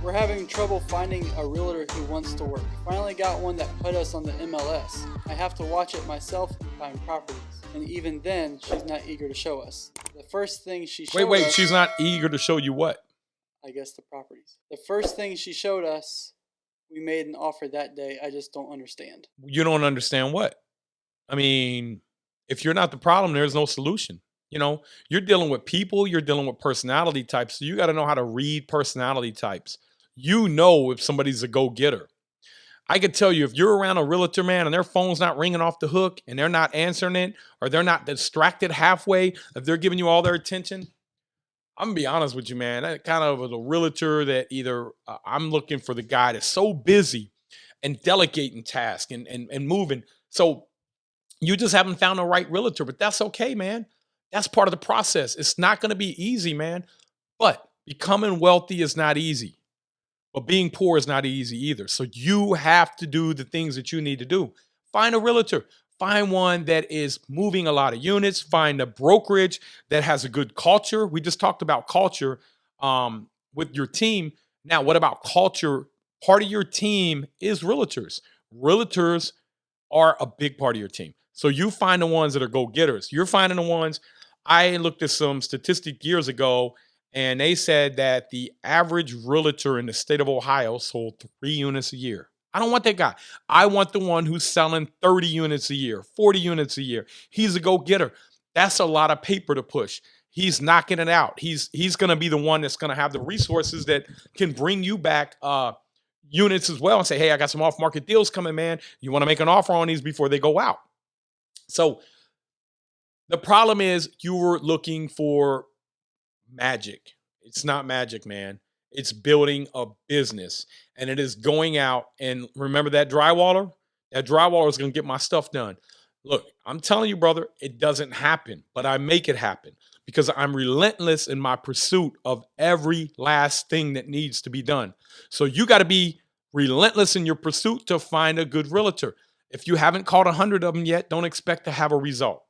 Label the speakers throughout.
Speaker 1: We're having trouble finding a realtor who wants to work. Finally got one that put us on the MLS. I have to watch it myself and find properties. And even then, she's not eager to show us. The first thing she showed us...
Speaker 2: she's not eager to show you what?
Speaker 1: I guess the properties. The first thing she showed us, we made an offer that day. I just don't understand.
Speaker 2: You don't understand what? I mean, if you're not the problem, there's no solution. You know, you're dealing with people, you're dealing with personality types. So you got to know how to read personality types. You know if somebody's a go-getter. I could tell you if you're around a realtor, man, and their phone's not ringing off the hook and they're not answering it, or they're not distracted halfway, if they're giving you all their attention, I'm gonna be honest with you, man. That kind of was a realtor that either I'm looking for the guy that's so busy and delegating tasks and moving. So you just haven't found the right realtor, but that's okay, man. That's part of the process. It's not going to be easy, man. But becoming wealthy is not easy. But being poor is not easy either. So you have to do the things that you need to do. Find a realtor. Find one that is moving a lot of units. Find a brokerage that has a good culture. We just talked about culture with your team. Now, what about culture? Part of your team is realtors. Realtors are a big part of your team. So you find the ones that are go-getters. You're finding the ones. I looked at some statistic years ago, and they said that the average realtor in the state of Ohio sold 3 units a year. I don't want that guy. I want the one who's selling 30 units a year, 40 units a year. He's a go-getter. That's a lot of paper to push. He's knocking it out. He's going to be the one that's going to have the resources that can bring you back units as well and say, hey, I got some off-market deals coming, man. You want to make an offer on these before they go out. So the problem is you were looking for magic. It's not magic, man. It's building a business, and it is going out. And remember that drywaller? That drywaller is going to get my stuff done. Look, I'm telling you, brother, it doesn't happen, but I make it happen because I'm relentless in my pursuit of every last thing that needs to be done. So you got to be relentless in your pursuit to find a good realtor. If you haven't called 100 of them yet, don't expect to have a result.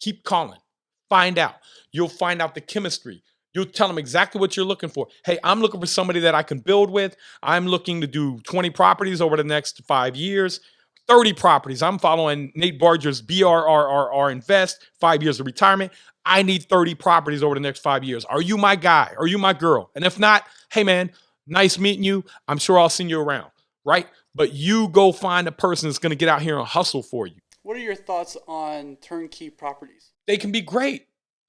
Speaker 2: Keep calling. Find out. You'll find out the chemistry. You'll tell them exactly what you're looking for. Hey, I'm looking for somebody that I can build with. I'm looking to do 20 properties over the next 5 years, 30 properties. I'm following Nate Barger's BRRRR Invest, 5 years of retirement. I need 30 properties over the next 5 years. Are you my guy? Are you my girl? And if not, hey, man, nice meeting you. I'm sure I'll send you around, right? But you go find a person that's going to get out here and hustle for you.
Speaker 1: What are your thoughts on turnkey properties?
Speaker 2: They can be great.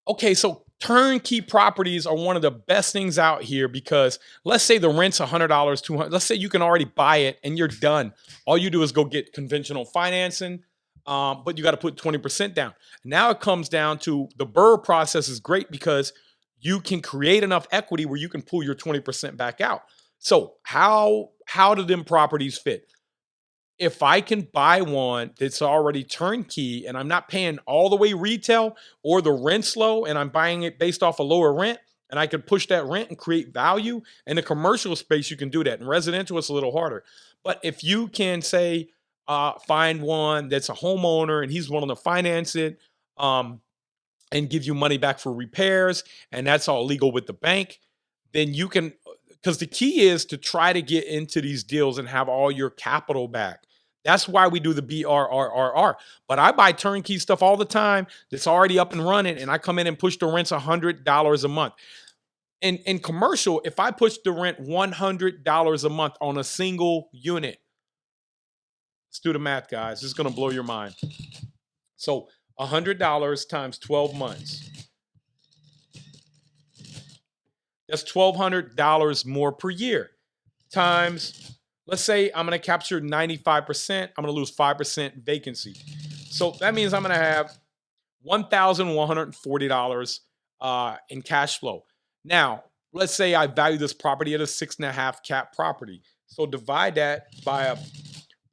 Speaker 2: Okay, so turnkey properties are one of the best things out here because let's say the rent's $100, $200. Let's say you can already buy it and you're done. All you do is go get conventional financing, but you got to put 20% down. Now it comes down to the BRRRR process is great because you can create enough equity where you can pull your 20% back out. So how do them properties fit? If I can buy one that's already turnkey and I'm not paying all the way retail or the rent's low and I'm buying it based off a lower rent and I can push that rent and create value in the commercial space, you can do that. In residential, it's a little harder. But if you can say, find one that's a homeowner and he's willing to finance it and give you money back for repairs and that's all legal with the bank, then you can, because the key is to try to get into these deals and have all your capital back. That's why we do the BRRRR. But I buy turnkey stuff all the time that's already up and running, and I come in and push the rents $100 a month. In commercial, if I push the rent $100 a month on a single unit, let's do the math, guys. This is going to blow your mind. So $100 times 12 months. That's $1,200 more per year times, let's say I'm going to capture 95%. I'm going to lose 5% vacancy. So that means I'm going to have $1,140 in cash flow. Now, let's say I value this property at a 6.5 cap property. So divide that by a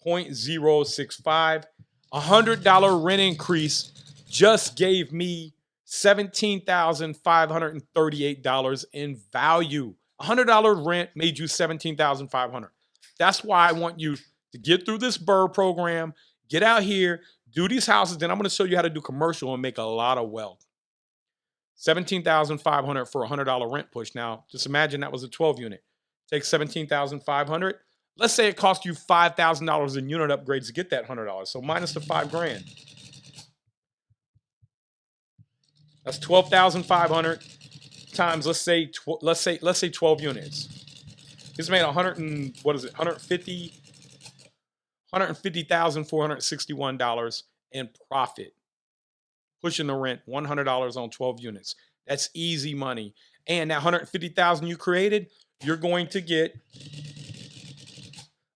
Speaker 2: 0.065. $100 rent increase just gave me $17,538 in value. $100 rent made you $17,500. That's why I want you to get through this BRRRR program, get out here, do these houses. Then I'm going to show you how to do commercial and make a lot of wealth. $17,500 for $100 rent push. Now, just imagine that was a 12 unit. Take 17,500. Let's say it cost you $5,000 in unit upgrades to get that $100. So minus the $5,000. That's 12,500 times, let's say 12 units. He's made 150,461 dollars in profit, pushing the rent $100 on 12 units. That's easy money. And that 150,000 you created, you're going to get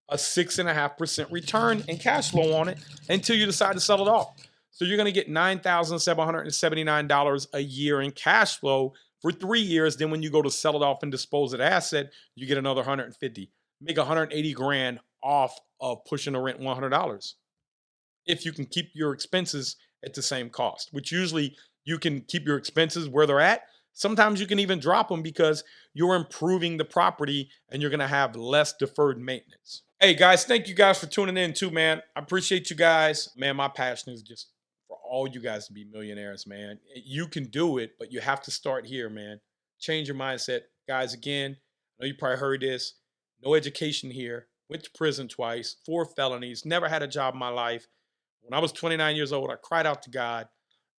Speaker 2: a 6.5% return in cash flow on it until you decide to sell it off. So you're going to get $9,779 a year in cash flow for 3 years. Then when you go to sell it off and dispose of the asset, you get another 150. Make 180 grand off of pushing the rent $100. If you can keep your expenses at the same cost, which usually you can keep your expenses where they're at. Sometimes you can even drop them because you're improving the property and you're going to have less deferred maintenance. Hey guys, thank you guys for tuning in too, man. I appreciate you guys. Man, my passion is just for all you guys to be millionaires, man. You can do it, but you have to start here, man. Change your mindset. Guys, again, I know you probably heard this. No education here. Went to prison twice, 4 felonies, never had a job in my life. When I was 29 years old, I cried out to God,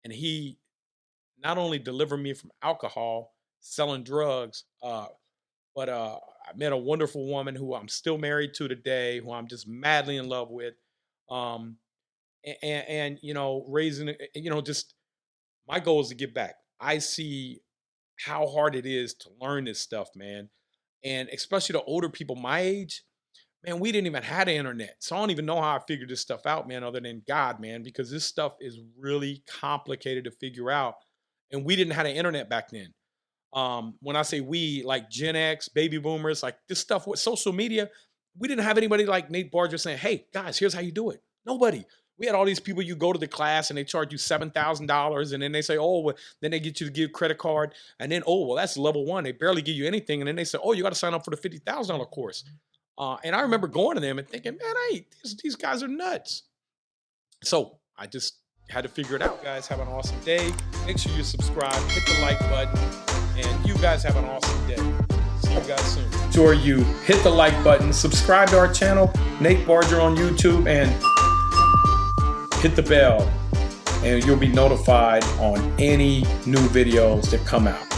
Speaker 2: and he not only delivered me from alcohol, selling drugs, but I met a wonderful woman who I'm still married to today, who I'm just madly in love with. And you know, raising, you know, just my goal is to give back. I see how hard it is to learn this stuff, man. And especially the older people my age, man, we didn't even have the internet. So I don't even know how I figured this stuff out, man, other than God, man, because this stuff is really complicated to figure out. And we didn't have the internet back then. When I say we, like Gen X, baby boomers, like this stuff with social media, we didn't have anybody like Nate Barger saying, hey, guys, here's how you do it. Nobody. We had all these people, you go to the class and they charge you $7,000, and then they say, oh, well, then they get you to give credit card. And then, oh, well, that's level 1. They barely give you anything. And then they say, oh, you got to sign up for the $50,000 course. And I remember going to them and thinking, man, these guys are nuts. So I just had to figure it out, guys. Have an awesome day. Make sure you subscribe, hit the like button, and you guys have an awesome day. See you guys soon. Sure, you hit the like button, subscribe to our channel, Nate Barger on YouTube, and hit the bell, and you'll be notified on any new videos that come out.